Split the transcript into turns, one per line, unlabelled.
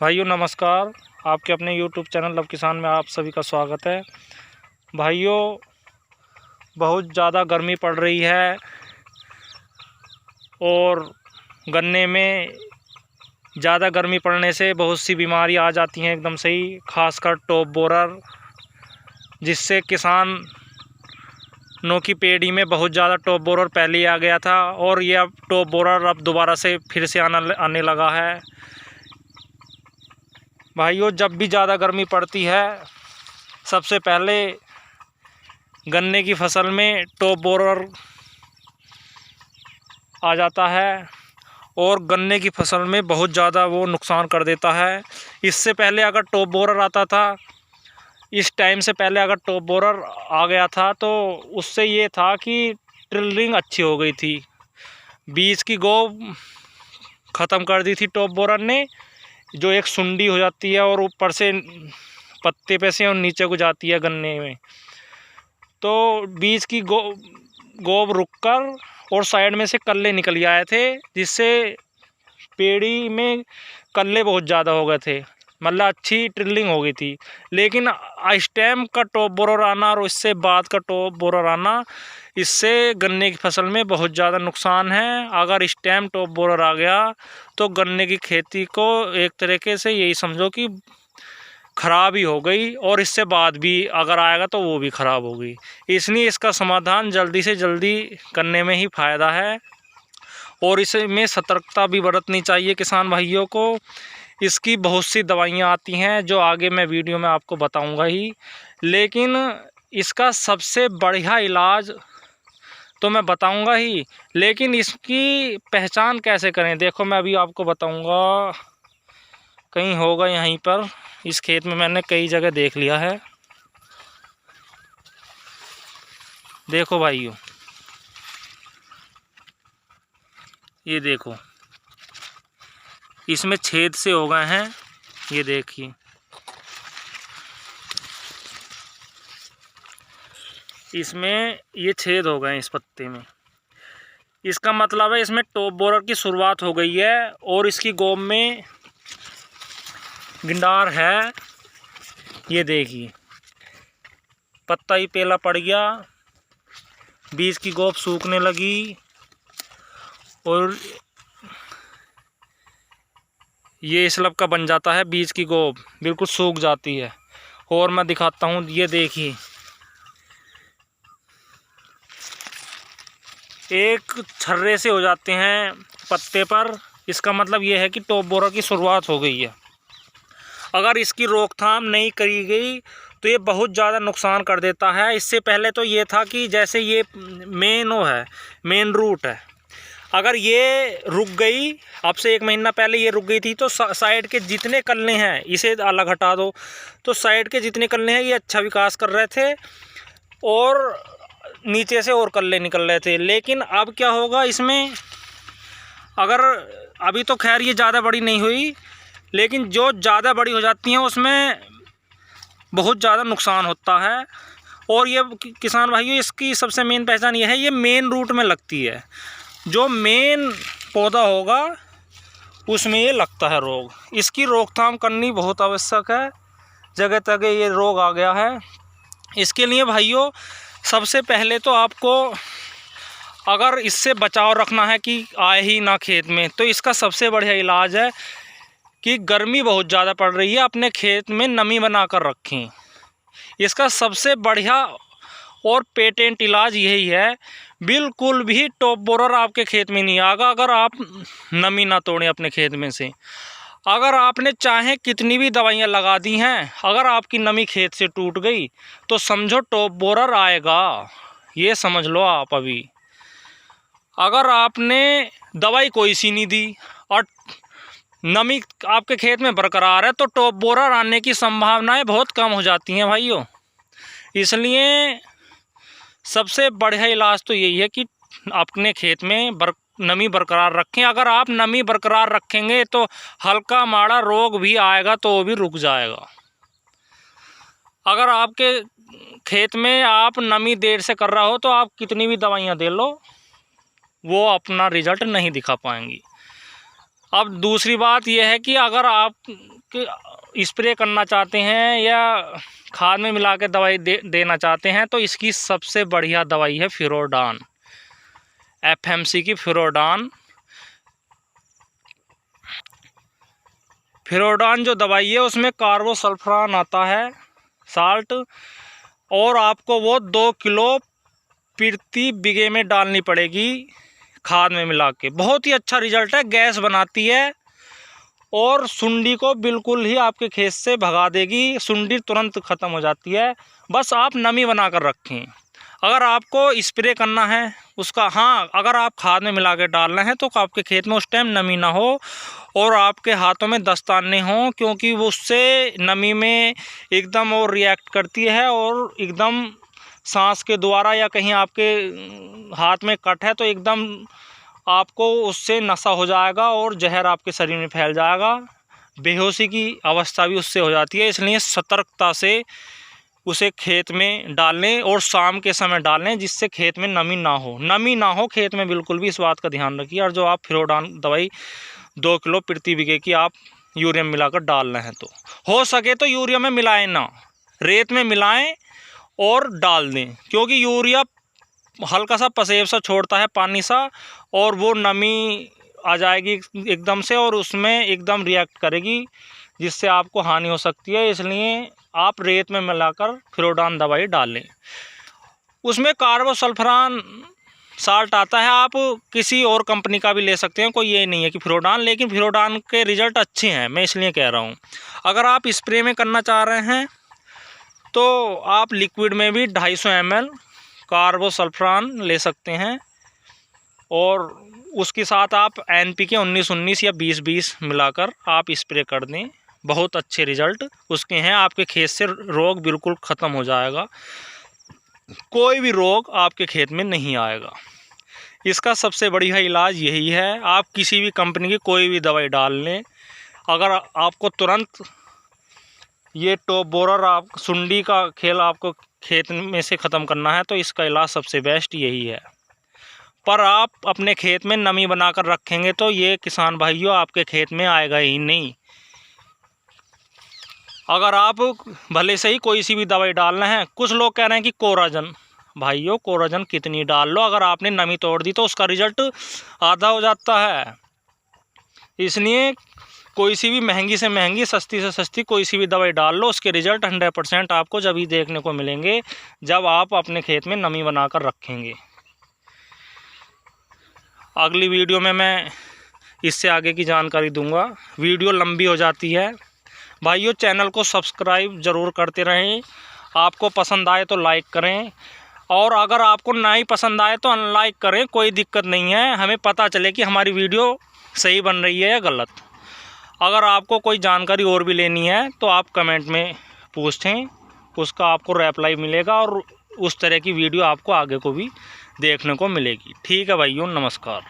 भाइयों नमस्कार। आपके अपने YouTube चैनल लव किसान में आप सभी का स्वागत है। भाइयों, बहुत ज़्यादा गर्मी पड़ रही है और गन्ने में ज़्यादा गर्मी पड़ने से बहुत सी बीमारी आ जाती हैं एकदम से ही, खासकर टॉप बोरर, जिससे किसानों की पेड़ी में बहुत ज़्यादा टॉप बोरर पहले ही आ गया था और ये अब टॉप बोरर अब दोबारा से फिर से आने लगा है। भाइयों, जब भी ज़्यादा गर्मी पड़ती है सबसे पहले गन्ने की फसल में टॉप बोरर आ जाता है और गन्ने की फसल में बहुत ज़्यादा वो नुकसान कर देता है। इससे पहले अगर टॉप बोरर आता था, इस टाइम से पहले अगर टॉप बोरर आ गया था तो उससे ये था कि ट्रिलिंग अच्छी हो गई थी, बीज की गोब ख़त्म कर दी थी टॉप बोरर ने, जो एक सुंडी हो जाती है और ऊपर से पत्ते पे से और नीचे को जाती है गन्ने में। तो बीज की गोब रुककर और साइड में से कल्ले निकल आए थे, जिससे पेड़ी में कल्ले बहुत ज़्यादा हो गए थे, मतलब अच्छी ट्रिलिंग हो गई थी। लेकिन इस टाइम का टॉप बोरर आना और इससे बाद का टॉप बोरर आना, इससे गन्ने की फसल में बहुत ज़्यादा नुकसान है। अगर इस टाइम टॉप बोरर आ गया तो गन्ने की खेती को एक तरीके से यही समझो कि ख़राब ही हो गई, और इससे बाद भी अगर आएगा तो वो भी ख़राब होगी। इसलिए इसका समाधान जल्दी से जल्दी करने में ही फ़ायदा है और इसमें सतर्कता भी बरतनी चाहिए किसान भाइयों को। इसकी बहुत सी दवाइयाँ आती हैं जो आगे मैं वीडियो में आपको बताऊंगा ही, लेकिन इसका सबसे बढ़िया इलाज तो मैं बताऊंगा ही, लेकिन इसकी पहचान कैसे करें देखो मैं अभी आपको बताऊंगा। कहीं होगा यहीं पर, इस खेत में मैंने कई जगह देख लिया है। देखो भाइयों, ये देखो इसमें छेद से हो गए हैं, ये देखिए इसमें ये छेद हो गए हैं इस पत्ते में। इसका मतलब है इसमें टॉप बोरर की शुरुआत हो गई है और इसकी गोब में गिंडार है। ये देखिए पत्ता ही पीला पड़ गया, बीज की गोब सूखने लगी और ये स्लब का बन जाता है, बीज की गोब बिल्कुल सूख जाती है। और मैं दिखाता हूँ, ये देखिए एक छर्रे से हो जाते हैं पत्ते पर। इसका मतलब ये है कि टॉप बोरर की शुरुआत हो गई है। अगर इसकी रोकथाम नहीं करी गई तो ये बहुत ज़्यादा नुकसान कर देता है। इससे पहले तो ये था कि जैसे ये मेन रूट है, अगर ये रुक गई, अब से 1 महीना पहले ये रुक गई थी तो साइड के जितने कल्ले हैं इसे अलग हटा दो, तो साइड के जितने कल्ले हैं ये अच्छा विकास कर रहे थे और नीचे से और कल्ले निकल रहे थे। लेकिन अब क्या होगा इसमें, अगर अभी तो खैर ये ज़्यादा बड़ी नहीं हुई, लेकिन जो ज़्यादा बड़ी हो जाती हैं उसमें बहुत ज़्यादा नुकसान होता है। और ये किसान भाइयों, इसकी सबसे मेन पहचान ये है, ये मेन रूट में लगती है। जो मेन पौधा होगा उसमें ये लगता है रोग। इसकी रोकथाम करनी बहुत आवश्यक है, जगह जगह ये रोग आ गया है। इसके लिए भाइयों सबसे पहले तो आपको अगर इससे बचाव रखना है कि आए ही ना खेत में, तो इसका सबसे बढ़िया इलाज है कि गर्मी बहुत ज़्यादा पड़ रही है, अपने खेत में नमी बना कर रखें। इसका सबसे बढ़िया और पेटेंट इलाज यही है, बिल्कुल भी टॉप बोरर आपके खेत में नहीं आएगा अगर आप नमी ना तोड़ें अपने खेत में से। अगर आपने चाहे कितनी भी दवाइयाँ लगा दी हैं, अगर आपकी नमी खेत से टूट गई तो समझो टॉप बोरर आएगा, ये समझ लो आप। अभी अगर आपने दवाई कोई सी नहीं दी और नमी आपके खेत में बरकरार है तो टॉप बोरर आने की संभावनाएं बहुत कम हो जाती हैं भाइयों। इसलिए सबसे बढ़िया इलाज तो यही है कि अपने खेत में नमी बरकरार रखें। अगर आप नमी बरकरार रखेंगे तो हल्का माड़ा रोग भी आएगा तो वो भी रुक जाएगा। अगर आपके खेत में आप नमी देर से कर रहा हो तो आप कितनी भी दवाइयाँ दे लो, वो अपना रिजल्ट नहीं दिखा पाएंगी। अब दूसरी बात यह है कि अगर आप स्प्रे करना चाहते हैं या खाद में मिला के दवाई देना चाहते हैं तो इसकी सबसे बढ़िया दवाई है फ्यूरोडान, FMC की फ्यूरोडान। फ्यूरोडान जो दवाई है उसमें कार्बोसल्फरान आता है, साल्ट, और आपको वो 2 किलो प्रति बीघे में डालनी पड़ेगी खाद में मिला के। बहुत ही अच्छा रिजल्ट है, गैस बनाती है और सुंडी को बिल्कुल ही आपके खेत से भगा देगी। सुंडी तुरंत ख़त्म हो जाती है। बस आप नमी बना कर रखें। अगर आपको स्प्रे करना है उसका, हाँ, अगर आप खाद में मिला के डालना है तो आपके खेत में उस टाइम नमी ना हो और आपके हाथों में दस्ताने हों, क्योंकि वो उससे नमी में एकदम और रिएक्ट करती है और एकदम सांस के द्वारा या कहीं आपके हाथ में कट है तो एकदम आपको उससे नशा हो जाएगा और जहर आपके शरीर में फैल जाएगा। बेहोशी की अवस्था भी उससे हो जाती है। इसलिए सतर्कता से उसे खेत में डालें और शाम के समय डालें, जिससे खेत में नमी ना हो खेत में, बिल्कुल भी इस बात का ध्यान रखिए। और जो आप फ्यूरोडान दवाई 2 किलो प्रति बीघे की आप यूरिया में मिलाकर डाल रहे हैं तो हो सके तो यूरिया में मिलाएं ना, रेत में मिलाएं और डाल दें, क्योंकि यूरिया हल्का सा पसेब सा छोड़ता है, पानी सा, और वो नमी आ जाएगी एकदम से और उसमें एकदम रिएक्ट करेगी, जिससे आपको हानि हो सकती है। इसलिए आप रेत में मिलाकर फ्यूरोडान दवाई डालें। उसमें कार्बोसल्फरान साल्ट आता है, आप किसी और कंपनी का भी ले सकते हैं, कोई ये नहीं है कि फ्यूरोडान, लेकिन फ्यूरोडान के रिज़ल्ट अच्छे हैं, मैं इसलिए कह रहा हूँ। अगर आप स्प्रे में करना चाह रहे हैं तो आप लिक्विड में भी 250 ml कार्बोसल्फरान ले सकते हैं और उसके साथ आप NPK 19-19 या 20-20 मिलाकर आप स्प्रे कर दें। बहुत अच्छे रिज़ल्ट उसके हैं। आपके खेत से रोग बिल्कुल ख़त्म हो जाएगा, कोई भी रोग आपके खेत में नहीं आएगा। इसका सबसे बढ़िया इलाज यही है। आप किसी भी कंपनी की कोई भी दवाई डाल लें, अगर आपको तुरंत ये टॉप बोरर, आप सुंडी का खेल आपको खेत में से ख़त्म करना है तो इसका इलाज सबसे बेस्ट यही है। पर आप अपने खेत में नमी बनाकर रखेंगे तो ये किसान भाइयों आपके खेत में आएगा ही नहीं। अगर आप भले से ही कोई सी भी दवाई डालना है, कुछ लोग कह रहे हैं कि कोराजन, भाइयों कोराजन कितनी डाल लो, अगर आपने नमी तोड़ दी तो उसका रिजल्ट आधा हो जाता है। इसलिए कोई सी भी महंगी से महंगी, सस्ती से सस्ती कोई सी भी दवाई डाल लो, उसके रिजल्ट 100% आपको जब ही देखने को मिलेंगे जब आप अपने खेत में नमी बनाकर रखेंगे। अगली वीडियो में मैं इससे आगे की जानकारी दूंगा। वीडियो लंबी हो जाती है भाइयों, चैनल को सब्सक्राइब ज़रूर करते रहें। आपको पसंद आए तो लाइक करें और अगर आपको नहीं पसंद आए तो अनलाइक करें, कोई दिक्कत नहीं है। हमें पता चले कि हमारी वीडियो सही बन रही है या गलत। अगर आपको कोई जानकारी और भी लेनी है तो आप कमेंट में पूछें, उसका आपको रिप्लाई मिलेगा और उस तरह की वीडियो आपको आगे को भी देखने को मिलेगी। ठीक है भाइयों, नमस्कार।